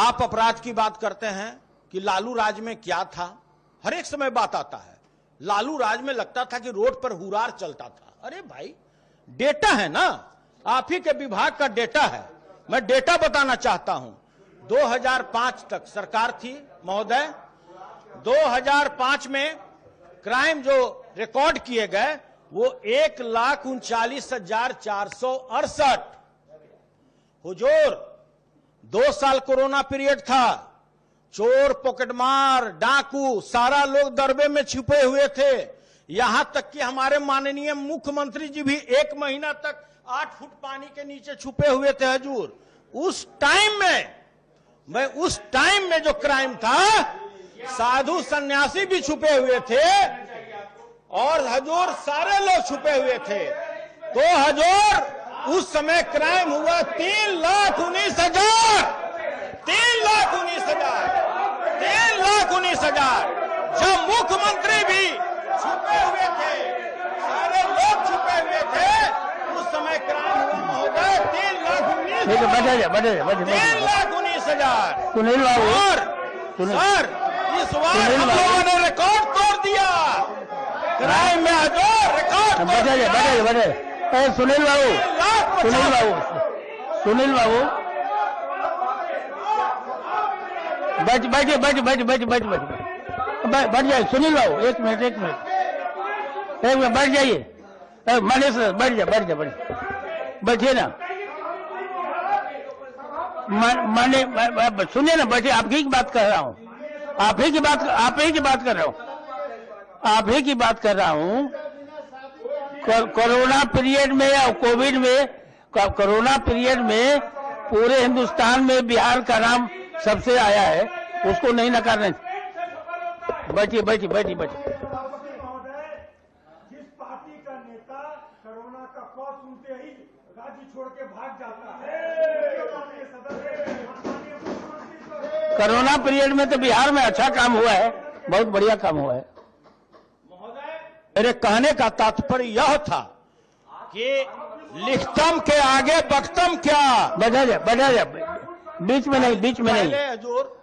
आप अपराध की बात करते हैं कि लालू राज में क्या था। हर एक समय बात आता है लालू राज में लगता था कि रोड पर हुरार चलता था। अरे भाई डेटा है ना, आप ही के विभाग का डेटा है। मैं डेटा बताना चाहता हूं। 2005 तक सरकार थी महोदय। 2005 में क्राइम जो रिकॉर्ड किए गए वो 1,39,468। हुजूर 2 साल कोरोना पीरियड था। चोर, पॉकेटमार, डाकू सारा लोग दरबे में छुपे हुए थे। यहां तक कि हमारे माननीय मुख्यमंत्री जी भी 1 महीना तक 8 फुट पानी के नीचे छुपे हुए थे। हुजूर उस टाइम में जो क्राइम था, साधु सन्यासी भी छुपे हुए थे और हजूर सारे लोग छुपे हुए थे। तो हजूर उस समय क्राइम हुआ 3,19,000। 3,19,000 जब मुख्यमंत्री भी छुपे हुए थे, सारे लोग छुपे हुए थे, उस समय क्राइम हुआ महोदय 3,19,000। सुनील बाबू और सर इस बार हम लोगों ने रिकॉर्ड तोड़ दिया क्राइम में। हजूर रिकॉर्ड बड़े सुनील बाबू बैठ जाइए। सुनील बाबू एक मिनट बैठ जाइए। मनीष बैठ जा बैठिए ना। सुनिए ना, बैठिए। आप ही की बात कर रहा हूँ। आप ही की बात कर रहा हूँ। कोरोना पीरियड में या कोविड में, कोरोना पीरियड में पूरे हिंदुस्तान में बिहार का नाम सबसे आया है, उसको नहीं नकारने। बैठिए। जिस पार्टी का नेता कोरोना का खौफ सुनते ही राज्य छोड़ के भाग जाता है, कोरोना पीरियड में तो बिहार में अच्छा काम हुआ है, बहुत बढ़िया काम हुआ है। मेरे कहने का तात्पर्य यह था कि लिखतम के आगे बख्तम क्या। बढ़ा जा बीच में नहीं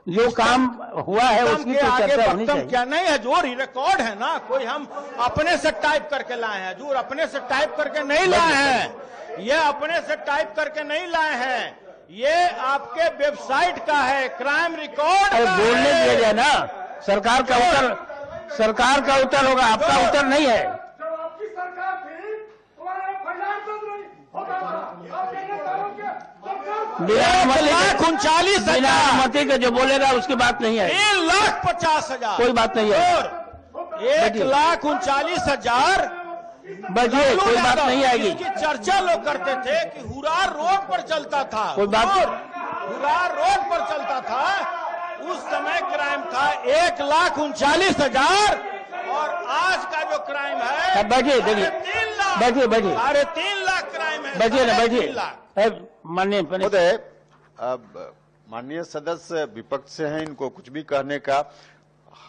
जो काम हुआ है उसकी तो चर्चा होनी चाहिए। क्या नहीं हजूर, रिकॉर्ड है ना। कोई हम अपने से टाइप करके लाए हैं हजूर, अपने से टाइप करके नहीं लाए हैं। ये अपने से टाइप करके नहीं लाए हैं, ये आपके वेबसाइट का है, क्राइम रिकॉर्ड का बोलने दिया जाए ना। सरकार का उत्तर होगा, आपका उत्तर नहीं है। आपकी सरकार थी, बिना अनुमति के जो बोलेगा उसकी बात नहीं है। 1,50,000 कोई बात नहीं है। 1,39,000 बजिए, कोई बात नहीं आएगी। इसकी चर्चा लोग करते थे कि हुरार रोड पर चलता था। कोई बात हुरार रोड पर चलता था। उस समय क्राइम था 1,39,000 और आज का जो क्राइम है बैठिए, देखिए, बैठिए 3.5 लाख क्राइम है। बैठिए ना, बैठिए। माननीय माननीय सदस्य विपक्ष से हैं, इनको कुछ भी कहने का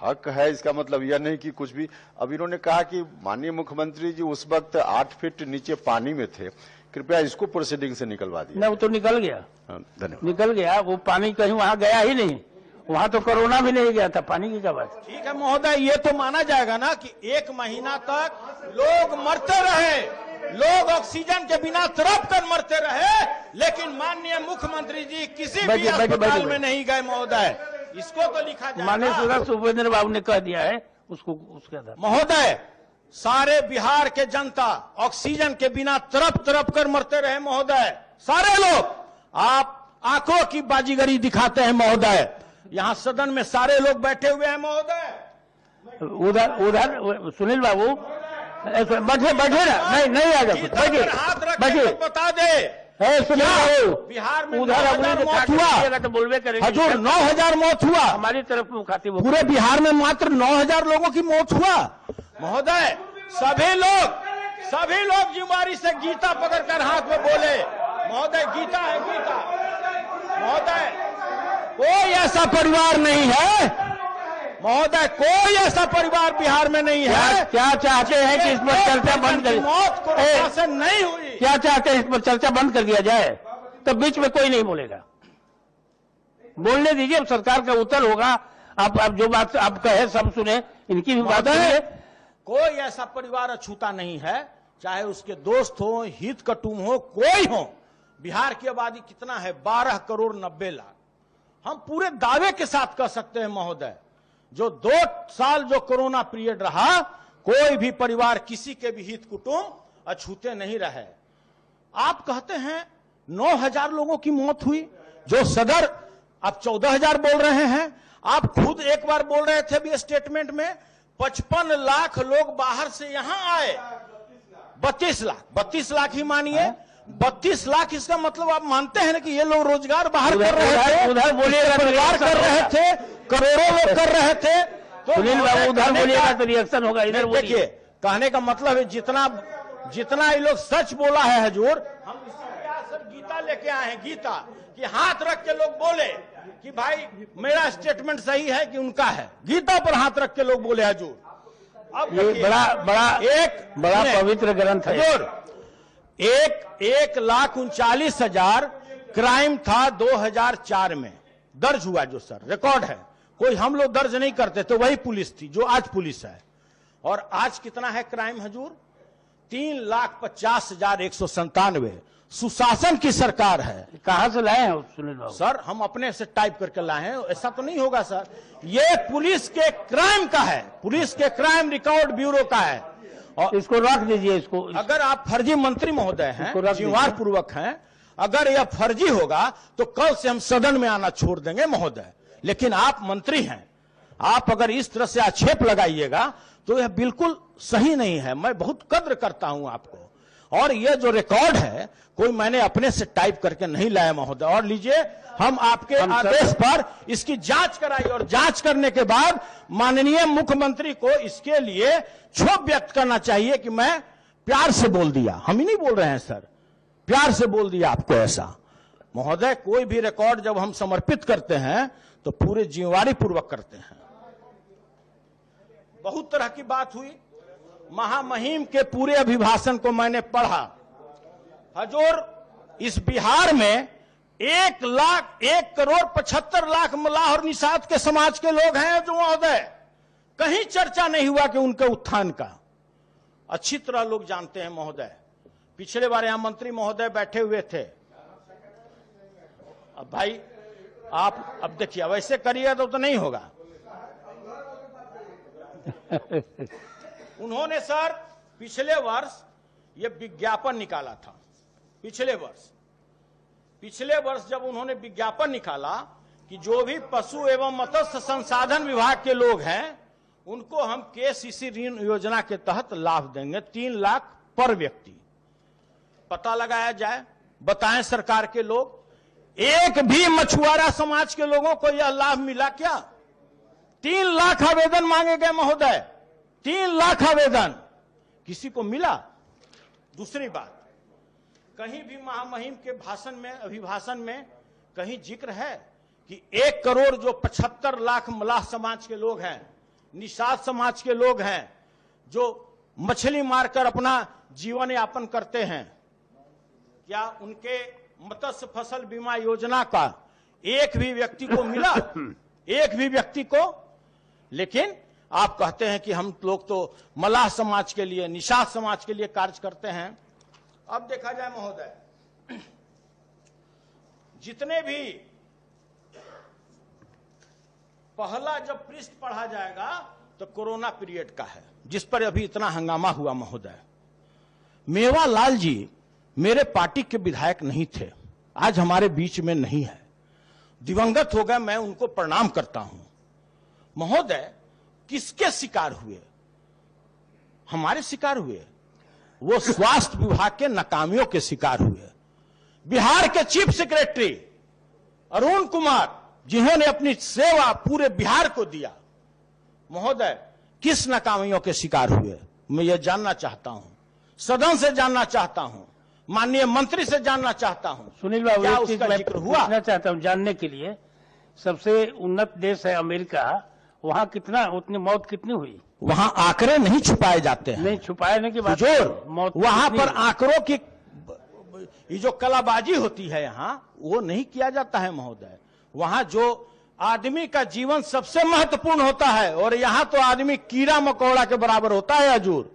हक है। इसका मतलब यह नहीं कि कुछ भी। अब इन्होंने कहा कि माननीय मुख्यमंत्री जी उस वक्त 8 फीट नीचे पानी में थे, कृपया इसको प्रोसीडिंग से निकलवा दिया। वो तो निकल गया। धन्यवाद। निकल गया, वो पानी कहीं वहाँ गया ही नहीं। वहाँ तो कोरोना भी नहीं गया था, पानी की क्या बात। ठीक है महोदय, ये तो माना जाएगा ना कि 1 महीना तक लोग मरते रहे, लोग ऑक्सीजन के बिना तड़प कर मरते रहे, लेकिन माननीय मुख्यमंत्री जी किसी भी अस्पताल में नहीं गए महोदय। इसको तो लिखा जाए। माननीय सदस्य उपेंद्र बाबू ने कह दिया है उसको, उसके आधार महोदय सारे बिहार के जनता ऑक्सीजन के बिना तड़प कर मरते रहे महोदय। सारे लोग, आप आंखों की बाजीगरी दिखाते हैं महोदय। यहाँ सदन में सारे लोग बैठे हुए हैं महोदय। उधर सुनील बाबू बैठे ना। नहीं आएगा, बैठिए। बता दे सुनील बाबू, बिहार में उधर मौत हुआ तो बोलवे करेंगे। हजूर 9,000 मौत हुआ हमारी तरफ मुखातिब। पूरे बिहार में मात्र 9,000 लोगों की मौत हुआ महोदय। सभी लोग जिम्मेदारी से गीता पकड़कर हाथ में बोले महोदय, गीता है गीता। महोदय कोई ऐसा परिवार नहीं है महोदय, कोई ऐसा परिवार बिहार में नहीं है। क्या चाहते हैं कि इस पर चर्चा बंद कर, मौत कोरोना से नहीं हुई। क्या चाहते हैं इस पर चर्चा बंद कर दिया जाए, तो बीच में कोई नहीं बोलेगा। बोलने दीजिए, अब सरकार का उत्तर होगा। आप जो बात आप कहे सब सुने, इनकी भी बात सुनिए। कोई ऐसा परिवार अछूता नहीं है, चाहे उसके दोस्त हो, हित कुटुंब हो, कोई हो। बिहार की आबादी कितना है? 12 करोड़ 90 लाख। हम पूरे दावे के साथ कह सकते हैं महोदय, जो 2 साल जो कोरोना पीरियड रहा, कोई भी परिवार, किसी के भी हित कुटुंब अछूते नहीं रहे। आप कहते हैं 9,000 लोगों की मौत हुई, जो सदर आप 14,000 बोल रहे हैं। आप खुद एक बार बोल रहे थे भी स्टेटमेंट में 55 लाख लोग बाहर से यहां आए। 32 लाख ही मानिए, 32 लाख। इसका मतलब आप मानते हैं ना कि ये लोग रोजगार बाहर कर रहे थे, उधर बोलिएगा, परिवार कर रहे थे, करोड़ों लोग कर रहे थे। तो सुनील बाबू उधर बोलिएगा तो रिएक्शन होगा, इधर देखिए, कहने का मतलब है जितना ये लोग सच बोला है हजूर, हम सब गीता लेके आए हैं, गीता कि हाथ रख के लोग बोले कि भाई मेरा स्टेटमेंट सही है कि उनका है। गीता पर हाथ रख के लोग बोले हजूर। अब ये बड़ा पवित्र ग्रंथ है हजूर। 1,39,000 क्राइम था 2004 में दर्ज हुआ, जो सर रिकॉर्ड है। कोई हम लोग दर्ज नहीं करते थे, वही पुलिस थी जो आज पुलिस है। और आज कितना है क्राइम हजूर? 3,50,197। सुशासन की सरकार है। कहां से लाए हैं सुनील बाबू? सर हम अपने से टाइप करके लाए हैं, ऐसा तो नहीं होगा सर। ये पुलिस के क्राइम का है, पुलिस के क्राइम रिकॉर्ड ब्यूरो का है। और इसको रख दीजिए। इसको अगर आप फर्जी मंत्री महोदय हैं, जिम्मेवार पूर्वक हैं, अगर यह फर्जी होगा तो कल से हम सदन में आना छोड़ देंगे महोदय। लेकिन आप मंत्री हैं, आप अगर इस तरह से आक्षेप लगाइएगा तो यह बिल्कुल सही नहीं है। मैं बहुत कद्र करता हूं आपको, और यह जो रिकॉर्ड है कोई मैंने अपने से टाइप करके नहीं लाया महोदय। और लीजिए, हम आपके आदेश पर इसकी जांच कराई, और जांच करने के बाद माननीय मुख्यमंत्री को इसके लिए क्षोभ व्यक्त करना चाहिए कि मैं प्यार से बोल दिया। हम ही नहीं बोल रहे हैं सर, प्यार से बोल दिया आपको ऐसा। महोदय, कोई भी रिकॉर्ड जब हम समर्पित करते हैं तो पूरे जिम्मेवारी पूर्वक करते हैं। बहुत तरह की बात हुई। महामहिम के पूरे अभिभाषण को मैंने पढ़ा हजूर। इस बिहार में 1,75,00,000 मल्लाह और निषाद के समाज के लोग हैं जो महोदय, कहीं चर्चा नहीं हुआ कि उनके उत्थान का। अच्छी तरह लोग जानते हैं महोदय। पिछले बार यहां मंत्री महोदय बैठे हुए थे। अब भाई आप अब देखिए, वैसे करिएगा तो नहीं होगा। उन्होंने सर पिछले वर्ष ये विज्ञापन निकाला था। पिछले वर्ष जब उन्होंने विज्ञापन निकाला कि जो भी पशु एवं मत्स्य संसाधन विभाग के लोग हैं उनको हम केसीसी ऋण योजना के तहत लाभ देंगे, 3 लाख पर व्यक्ति। पता लगाया जाए, बताएं सरकार के लोग, एक भी मछुआरा समाज के लोगों को यह लाभ मिला क्या? 3 लाख आवेदन मांगे गए महोदय, 3 लाख आवेदन, किसी को मिला? दूसरी बात, कहीं भी महामहिम के भाषण में, अभिभाषण में कहीं जिक्र है कि 1 करोड़ जो 75 लाख मल्लाह समाज के लोग हैं, निषाद समाज के लोग हैं, जो मछली मारकर अपना जीवन यापन करते हैं, क्या उनके मत्स्य फसल बीमा योजना का एक भी व्यक्ति को मिला? एक भी व्यक्ति को? लेकिन आप कहते हैं कि हम लोग तो मल्लाह समाज के लिए, निषाद समाज के लिए कार्य करते हैं। अब देखा जाए महोदय, जितने भी पहला जब पृष्ठ पढ़ा जाएगा तो कोरोना पीरियड का है, जिस पर अभी इतना हंगामा हुआ महोदय। मेवालाल जी मेरे पार्टी के विधायक नहीं थे, आज हमारे बीच में नहीं है, दिवंगत हो गए, मैं उनको प्रणाम करता हूं। महोदय, किसके शिकार हुए? हमारे शिकार हुए, वो स्वास्थ्य विभाग के नाकामियों के शिकार हुए। बिहार के चीफ सेक्रेटरी अरुण कुमार, जिन्होंने अपनी सेवा पूरे बिहार को दिया, महोदय किस नाकामियों के शिकार हुए? मैं ये जानना चाहता हूं, सदन से जानना चाहता हूं, माननीय मंत्री से जानना चाहता हूं। सुनील बाबू, क्या एक चीज उसका मैं जिक्र हुआ? पूछना चाहता हूं जानने के लिए, सबसे उन्नत देश है अमेरिका, वहां कितना, उतनी मौत कितनी हुई? वहां आंकड़े नहीं छुपाए जाते हैं। नहीं छुपाने की बात, मौत वहां पर आंकड़ों की ये जो कलाबाजी होती है यहाँ, वो नहीं किया जाता है महोदय। वहां जो आदमी का जीवन सबसे महत्वपूर्ण होता है, और यहां तो आदमी कीड़ा मकोड़ा के बराबर होता है। हजूर,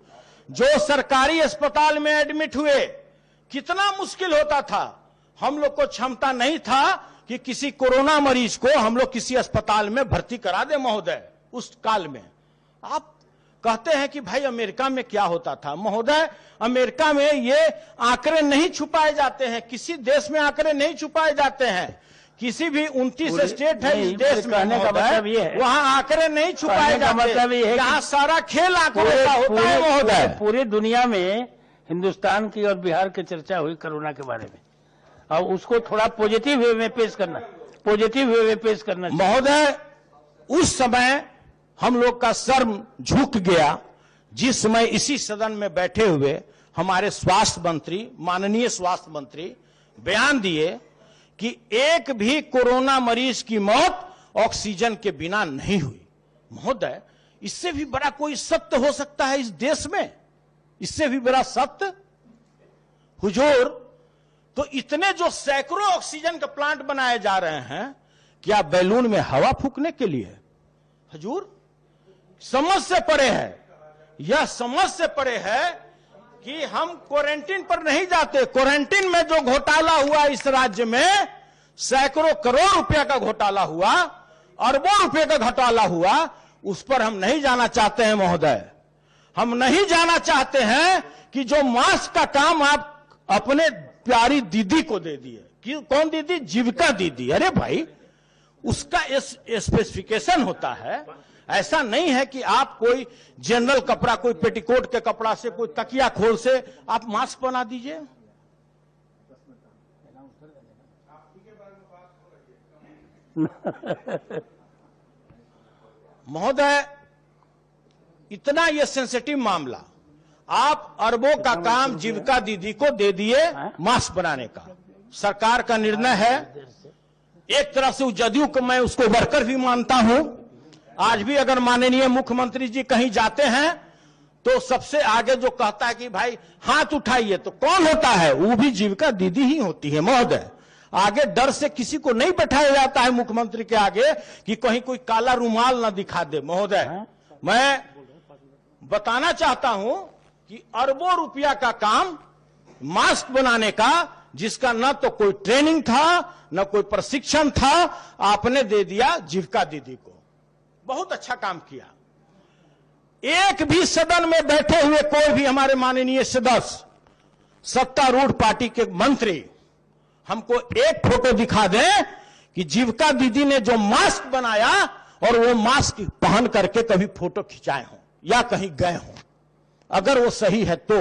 जो सरकारी अस्पताल में एडमिट हुए, कितना मुश्किल होता था। हम लोग को क्षमता नहीं था कि किसी कोरोना मरीज को हम लोग किसी अस्पताल में भर्ती करा दे महोदय। उस काल में आप कहते हैं कि भाई अमेरिका में क्या होता था। महोदय, अमेरिका में ये आंकड़े नहीं छुपाए जाते हैं, किसी देश में आंकड़े नहीं छुपाए जाते हैं। किसी भी 29 स्टेट है इस देश में, कहने का मतलब ये है, वहां आंकड़े नहीं छुपाए जाते। मतलब ये है यहाँ सारा खेल आंकड़े का होता है महोदय। पूरी दुनिया में हिंदुस्तान की और बिहार की चर्चा हुई कोरोना के बारे में, और उसको थोड़ा पॉजिटिव वे में पेश करना महोदय, उस समय हम लोग का सर झुक गया जिस समय इसी सदन में बैठे हुए हमारे स्वास्थ्य मंत्री, माननीय स्वास्थ्य मंत्री बयान दिए कि एक भी कोरोना मरीज की मौत ऑक्सीजन के बिना नहीं हुई। महोदय, इससे भी बड़ा कोई सत्य हो सकता है इस देश में? इससे भी बड़ा सत्य? हुजूर, तो इतने जो सैकड़ों ऑक्सीजन के प्लांट बनाए जा रहे हैं, क्या बैलून में हवा फूकने के लिए? हुजूर, समझ से परे है, यह समझ से परे है कि हम क्वारंटीन पर नहीं जाते। क्वारंटीन में जो घोटाला हुआ इस राज्य में, सैकड़ों करोड़ रुपए का घोटाला हुआ, अरबों रुपए का घोटाला हुआ, उस पर हम नहीं जाना चाहते हैं महोदय। हम नहीं जाना चाहते हैं कि जो मास्क का काम आप अपने प्यारी दीदी को दे दिए। कि कौन दीदी? जीविका दीदी। अरे भाई, उसका स्पेसिफिकेशन होता है। ऐसा नहीं है कि आप कोई जनरल कपड़ा, कोई पेटीकोट के कपड़ा से, कोई तकिया खोल से आप मास्क बना दीजिए। महोदय, इतना यह सेंसिटिव मामला, आप अरबों का काम जीविका दीदी को दे दिए मास्क बनाने का। सरकार का निर्णय है। एक तरफ से जदयू को मैं उसको वर्कर भी मानता हूं। आज भी अगर माननीय मुख्यमंत्री जी कहीं जाते हैं तो सबसे आगे जो कहता है कि भाई हाथ उठाइए, तो कौन होता है? वो भी जीविका दीदी ही होती है महोदय। आगे डर से किसी को नहीं बैठाया जाता है मुख्यमंत्री के आगे कि कहीं कोई काला रुमाल ना दिखा दे। महोदय, मैं बताना चाहता हूं कि अरबों रुपया का काम मास्क बनाने का, जिसका न तो कोई ट्रेनिंग था न कोई प्रशिक्षण था, आपने दे दिया जीविका दीदी को। बहुत अच्छा काम किया। एक भी सदन में बैठे हुए कोई भी हमारे माननीय सदस्य, सत्तारूढ़ पार्टी के मंत्री हमको एक फोटो दिखा दें कि जीविका दीदी ने जो मास्क बनाया और वो मास्क पहन करके कभी फोटो खिंचाए हों या कहीं गए हों। अगर वो सही है तो,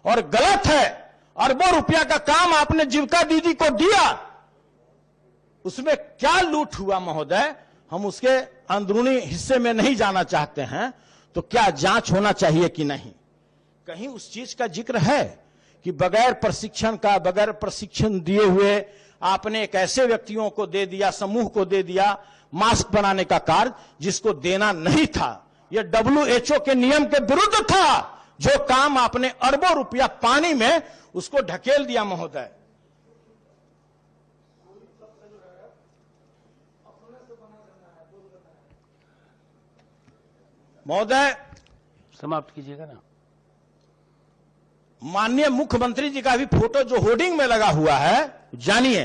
और गलत है, अरबों रुपया का काम आपने जीविका दीदी को दिया, उसमें क्या लूट हुआ महोदय, हम उसके अंदरूनी हिस्से में नहीं जाना चाहते हैं। तो क्या जांच होना चाहिए कि नहीं? कहीं उस चीज का जिक्र है कि बगैर प्रशिक्षण का, बगैर प्रशिक्षण दिए हुए आपने एक ऐसे व्यक्तियों को दे दिया, समूह को दे दिया मास्क बनाने का कार्य, जिसको देना नहीं था। यह WHO के नियम के विरुद्ध था। जो काम आपने अरबों रुपया पानी में उसको ढकेल दिया महोदय। महोदय, समाप्त कीजिएगा ना। माननीय मुख्यमंत्री जी का भी फोटो जो होर्डिंग में लगा हुआ है, जानिए,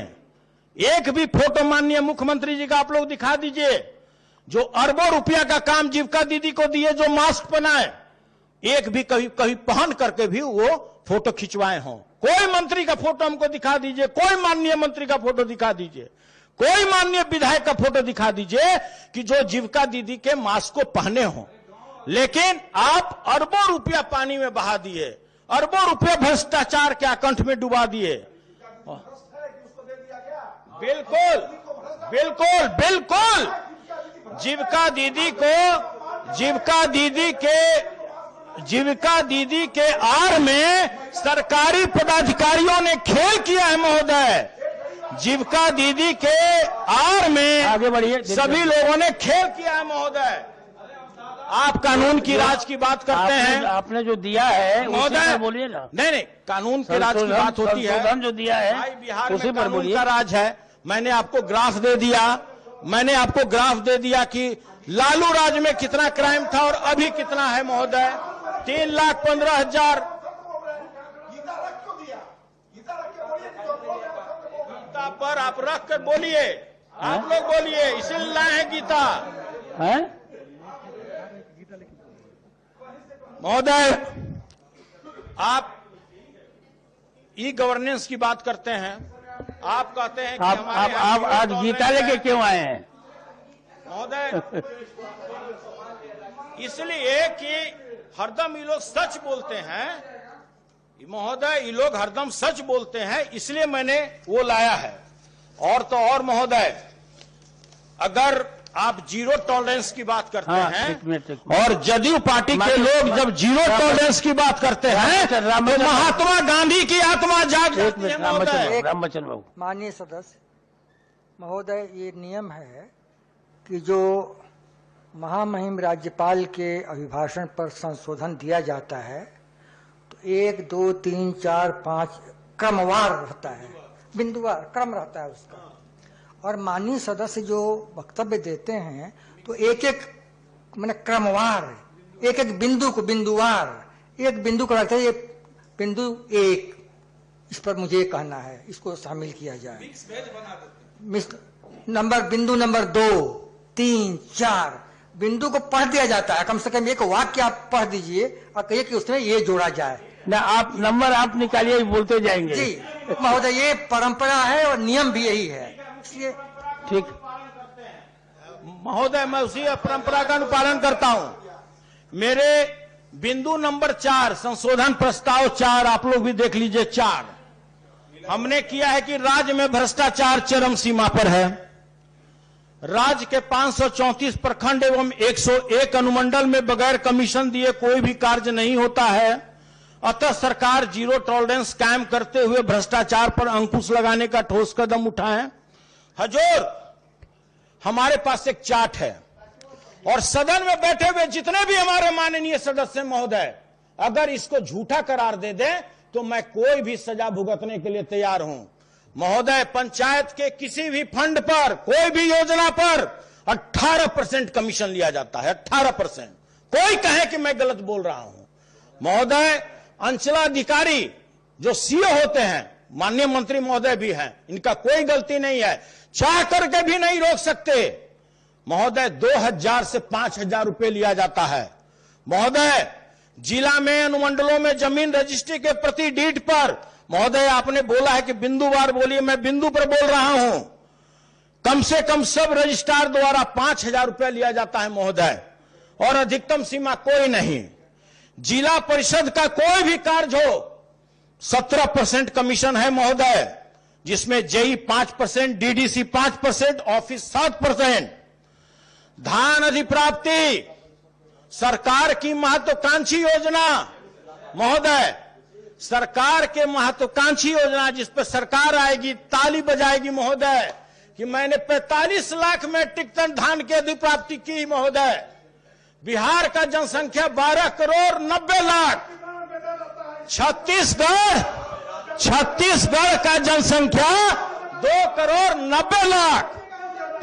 एक भी फोटो माननीय मुख्यमंत्री जी का आप लोग दिखा दीजिए जो अरबों रुपया का काम जीविका दीदी को दिए, जो मास्क बनाए, एक भी कभी पहन करके भी वो फोटो खिंचवाए हों। कोई मंत्री का फोटो हमको दिखा दीजिए, कोई माननीय मंत्री का फोटो दिखा दीजिए, कोई माननीय विधायक का फोटो दिखा दीजिए कि जो जीविका दीदी के मास्क को पहने हों। लेकिन आप अरबों रुपया पानी में बहा दिए, अरबों रुपया भ्रष्टाचार के आकंठ में डुबा दिए। बिल्कुल बिल्कुल बिल्कुल, जीविका दीदी के आड़ में सरकारी पदाधिकारियों ने खेल किया है महोदय। जीविका दीदी के आड़ में आगे बढ़िए, सभी लोगों ने खेल किया है महोदय। आप कानून की राज की बात करते हैं, आपने जो दिया है महोदय, बोलिए ना। नहीं, कानून की राज की बात होती है। संशोधन जो दिया है भाई, बिहार उसी में पर कानून बोलिए। का राज है। मैंने आपको ग्राफ दे दिया कि लालू राज में कितना क्राइम था और अभी कितना है महोदय। 3,15,000 गीता पर आप रख कर बोलिए, आप लोग बोलिए, इसीलिए लाए हैं गीता। महोदय, आप ई गवर्नेंस की बात करते हैं, आप कहते हैं कि आप आज गीता लेके क्यों आए हैं महोदय? इसलिए कि हरदम ये लोग सच बोलते हैं महोदय, ये लोग हरदम सच बोलते हैं, इसलिए मैंने वो लाया है। और तो और महोदय, अगर आप जीरो टॉलरेंस की बात करते हैं और जदयू पार्टी के लोग जब जीरो टॉलरेंस की बात करते हैं तो महात्मा गांधी की आत्मा जाग जाती है महोदय। रामचंद्र बाबू, माननीय सदस्य महोदय, ये नियम है कि जो महामहिम राज्यपाल के अभिभाषण पर संशोधन दिया जाता है तो 1, 2, 3, 4, 5 क्रमवार रहता है, बिंदुवार क्रम रहता है उसका। और माननीय सदस्य जो वक्तव्य देते हैं तो एक एक मैंने क्रमवार, एक एक बिंदु को बिंदुवार, एक बिंदु को रखते हैं, ये बिंदु 1, इस पर मुझे कहना है, इसको शामिल किया जाए। बिंदु नंबर 2, 3, 4 बिंदु को पढ़ दिया जाता है। कम से कम एक वाक्य आप पढ़ दीजिए और कहिए कि उसमें ये जोड़ा जाए ना। आप नंबर आप निकालिए, बोलते जाएंगे। जी महोदय, ये परंपरा है और नियम भी यही है, इसलिए ठीक। महोदय, मैं उसी परंपरा का अनुपालन करता हूं। मेरे बिंदु नंबर 4 संशोधन प्रस्ताव 4 आप लोग भी देख लीजिए। 4 हमने किया है कि राज्य में भ्रष्टाचार चरम सीमा पर है। राज्य के 534 प्रखंड एवं 101 अनुमंडल में बगैर कमीशन दिए कोई भी कार्य नहीं होता है। अतः सरकार जीरो टॉलरेंस कायम करते हुए भ्रष्टाचार पर अंकुश लगाने का ठोस कदम उठाए। हजूर, हमारे पास एक चार्ट है और सदन में बैठे हुए जितने भी हमारे माननीय सदस्य महोदय अगर इसको झूठा करार दे दें तो मैं कोई भी सजा भुगतने के लिए तैयार हूं। महोदय, पंचायत के किसी भी फंड पर, कोई भी योजना पर 18% कमीशन लिया जाता है। 18%। कोई कहे कि मैं गलत बोल रहा हूं। महोदय, अंचलाधिकारी जो सीओ होते हैं, माननीय मंत्री महोदय भी हैं, इनका कोई गलती नहीं है, चाह करके भी नहीं रोक सकते। महोदय, 2,000 से 5,000 रुपए लिया जाता है। महोदय, जिला में अनुमंडलों में जमीन रजिस्ट्री के प्रति डीड पर, महोदय आपने बोला है कि बिंदुवार बोलिए, मैं बिंदु पर बोल रहा हूं, कम से कम सब रजिस्ट्रार द्वारा 5,000 रुपया लिया जाता है महोदय, और अधिकतम सीमा कोई नहीं। जिला परिषद का कोई भी कार्य हो 17% कमीशन है महोदय, जिसमें जेई 5%, डीडीसी 5%, ऑफिस 7%। धान अधिप्राप्ति सरकार की महत्वाकांक्षी योजना महोदय, सरकार के महत्वाकांक्षी योजना जिस पर सरकार आएगी ताली बजाएगी महोदय कि मैंने 45 लाख मैट्रिक टन धान की अधिप्राप्ति की महोदय। बिहार का जनसंख्या 12 करोड़ 90 लाख। छत्तीसगढ़ का जनसंख्या 2 करोड़ 90 लाख।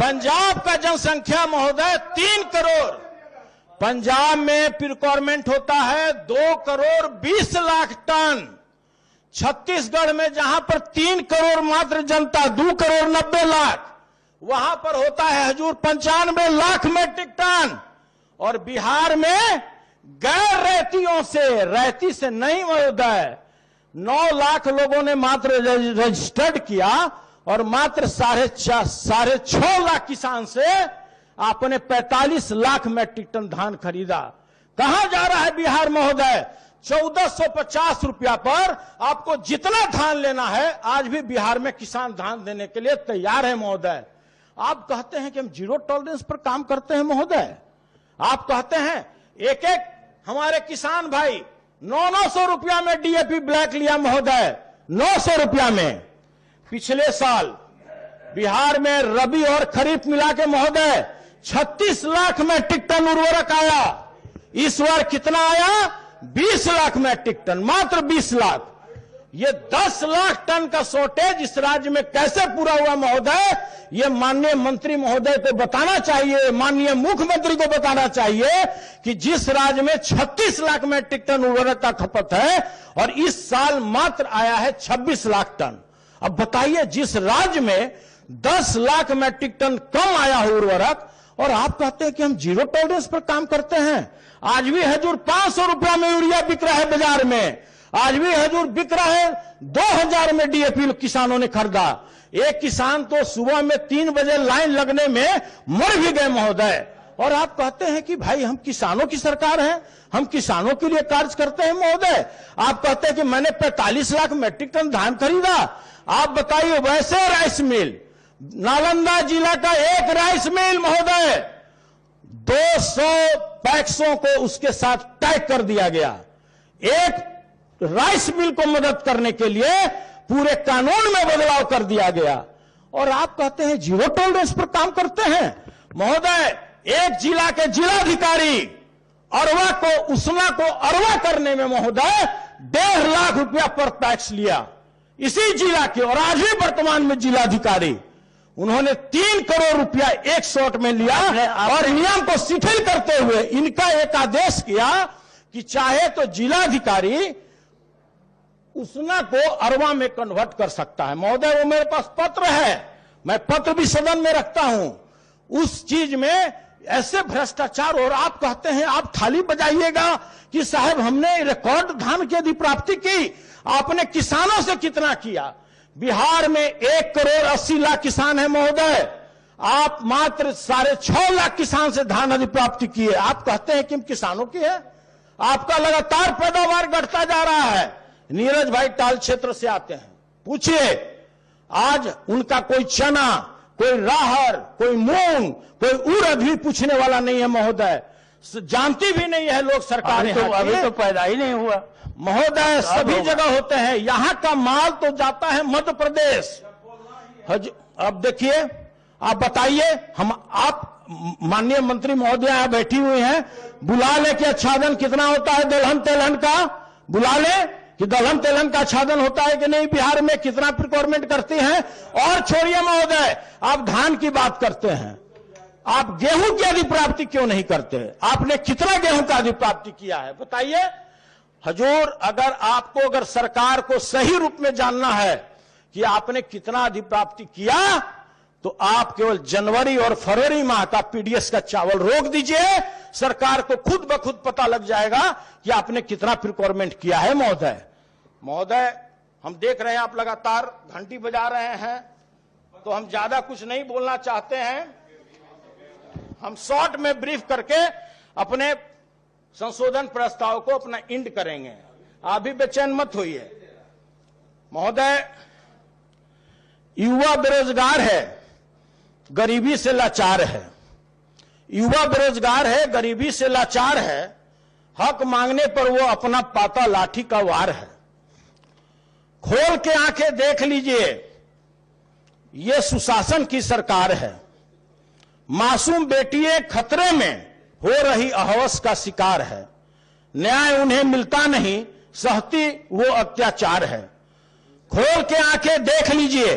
पंजाब का जनसंख्या महोदय 3 करोड़। पंजाब में प्रिक्वायरमेंट होता है 2 करोड़ 20 लाख टन। छत्तीसगढ़ में जहां पर 3 करोड़ मात्र जनता, 2 करोड़ 90 लाख, वहां पर होता है हजूर 95 लाख मैट्रिक टन। और बिहार में गैर रैयतियों से, रैयती से नहीं महोदय, 9 लाख लोगों ने मात्र रजिस्टर्ड किया और मात्र 6.5 लाख किसान से आपने 45 लाख मैट्रिक टन धान खरीदा। कहां जा रहा है बिहार महोदय? 1450 रुपया पर आपको जितना धान लेना है, आज भी बिहार में किसान धान देने के लिए तैयार है महोदय। आप कहते हैं कि हम जीरो टॉलरेंस पर काम करते हैं महोदय। आप कहते हैं एक एक हमारे किसान भाई 900 रुपया में डीएपी ब्लैक लिया महोदय, 900 रुपया में। पिछले साल बिहार में रबी और खरीफ मिला के महोदय 36 लाख मैट्रिक टन उर्वरक आया। इस बार कितना आया? 20 लाख मैट्रिक टन, मात्र 20 लाख। ये 10 लाख टन का शॉर्टेज इस राज्य में कैसे पूरा हुआ महोदय, ये माननीय मंत्री महोदय को बताना चाहिए, माननीय मुख्यमंत्री को बताना चाहिए कि जिस राज्य में 36 लाख मीट्रिक टन उर्वरक का खपत है और इस साल मात्र आया है 26 लाख टन। अब बताइए, जिस राज्य में 10 लाख मीट्रिक टन कम आया हो उर्वरक, और आप कहते हैं कि हम जीरो टॉलरेंस पर काम करते हैं। आज भी हजूर 500 रुपया में यूरिया बिक रहा है बाजार में, आज भी हजूर बिक रहा है 2000 में डीएपी किसानों ने खरीदा। एक किसान तो सुबह में 3 बजे लाइन लगने में मर भी गए महोदय, और आप कहते हैं कि भाई हम किसानों की सरकार है, हम किसानों के लिए कार्य करते हैं महोदय। आप कहते हैं कि मैंने 45 लाख मीट्रिक टन धान खरीदा। आप बताइए, वैसे राइस मिल, नालंदा जिला का एक राइस मिल महोदय 200 पैक्सों को उसके साथ टैग कर दिया गया। एक राइस मिल को मदद करने के लिए पूरे कानून में बदलाव कर दिया गया, और आप कहते हैं जीरो टॉलरेंस पर काम करते हैं महोदय। एक जिला के जिलाधिकारी अरवा को उसना को अरवा करने में महोदय 1.5 लाख रुपया पर पैक्स लिया इसी जिला के, और आज भी वर्तमान में जिलाधिकारी उन्होंने 3 करोड़ रुपया एक शॉट में लिया और नियम को शिथिल करते हुए इनका एक आदेश किया कि चाहे तो जिलाधिकारी उसना को अरवा में कन्वर्ट कर सकता है। महोदय, वो मेरे पास पत्र है, मैं पत्र भी सदन में रखता हूं। उस चीज में ऐसे भ्रष्टाचार, और आप कहते हैं, आप थाली बजाइएगा कि साहब हमने रिकॉर्ड धान की अधिप्राप्ति की। आपने किसानों से कितना किया? बिहार में 1 करोड़ 80 लाख किसान है महोदय, आप मात्र 6.5 लाख किसान से धान अधिप्राप्ति किए। आप कहते हैं कि हम किसानों की है। आपका लगातार पैदावार घटता जा रहा है। नीरज भाई टाल क्षेत्र से आते हैं, पूछिए, आज उनका कोई चना, कोई राहर, कोई मूंग, कोई उड़द भी पूछने वाला नहीं है महोदय। जानती भी नहीं है लोग सरकार। अभी तो पैदा ही नहीं हुआ महोदय, सभी जगह होते हैं। यहां का माल तो जाता है मध्य प्रदेश। अब देखिए, आप बताइए, आप माननीय मंत्री महोदय यहां बैठी हुई हैं, बुला ले कि आच्छादन कितना होता है दलहन तेलहन का, बुला ले कि दलहन तेलहन का आच्छादन होता है कि नहीं, बिहार में कितना प्रिक्योरमेंट करती हैं। और छोड़िए महोदय, आप धान की बात करते हैं, आप गेहूं की अधिप्राप्ति क्यों नहीं करते? आपने कितना गेहूं का अधिप्राप्ति किया है बताइए। हजूर, अगर सरकार को सही रूप में जानना है कि आपने कितना अधिप्राप्ति किया, तो आप केवल जनवरी और फरवरी माह का पीडीएस का चावल रोक दीजिए, सरकार को खुद ब खुद पता लग जाएगा कि आपने कितना प्रिक्योरमेंट किया है महोदय। हम देख रहे हैं आप लगातार घंटी बजा रहे हैं, तो हम ज्यादा कुछ नहीं बोलना चाहते हैं। हम शॉर्ट में ब्रीफ करके अपने संशोधन प्रस्ताव को अपना इंड करेंगे। आप भी बेचैन मत होइए महोदय। युवा बेरोजगार है, गरीबी से लाचार है। युवा बेरोजगार है, गरीबी से लाचार है, हक मांगने पर वो अपना पाता लाठी का वार है। खोल के आंखें देख लीजिए, ये सुशासन की सरकार है। मासूम बेटियां खतरे में हो रही अहवस का शिकार है। न्याय उन्हें मिलता नहीं, सहती वो अत्याचार है। खोल के आंखें देख लीजिए,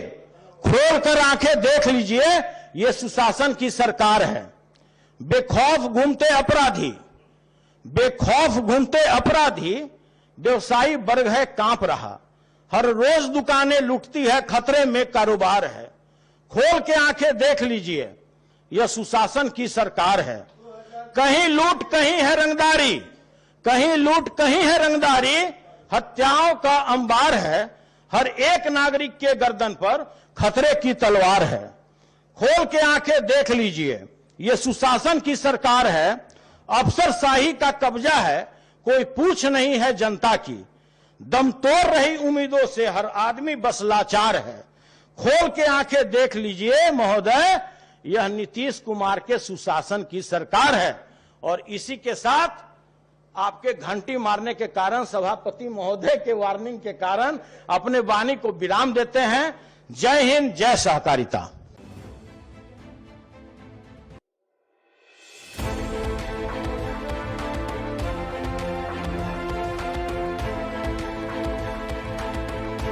खोल कर आंखें देख लीजिए, ये सुशासन की सरकार है। बेखौफ घूमते अपराधी व्यवसायी वर्ग है कांप रहा। हर रोज दुकानें लुटती है, खतरे में कारोबार है। खोल के आंखें देख लीजिए, यह सुशासन की सरकार है। कहीं लूट कहीं है रंगदारी, कहीं लूट कहीं है रंगदारी, हत्याओं का अंबार है। हर एक नागरिक के गर्दन पर खतरे की तलवार है। खोल के आंखें देख लीजिए, यह सुशासन की सरकार है। अफसरशाही का कब्जा है, कोई पूछ नहीं है जनता की। दम तोड़ रही उम्मीदों से हर आदमी बस लाचार है। खोल के आंखें देख लीजिए महोदय, यह नीतीश कुमार के सुशासन की सरकार है। और इसी के साथ आपके घंटी मारने के कारण, सभापति महोदय के वार्निंग के कारण अपने वाणी को विराम देते हैं। जय हिंद, जय सहकारिता।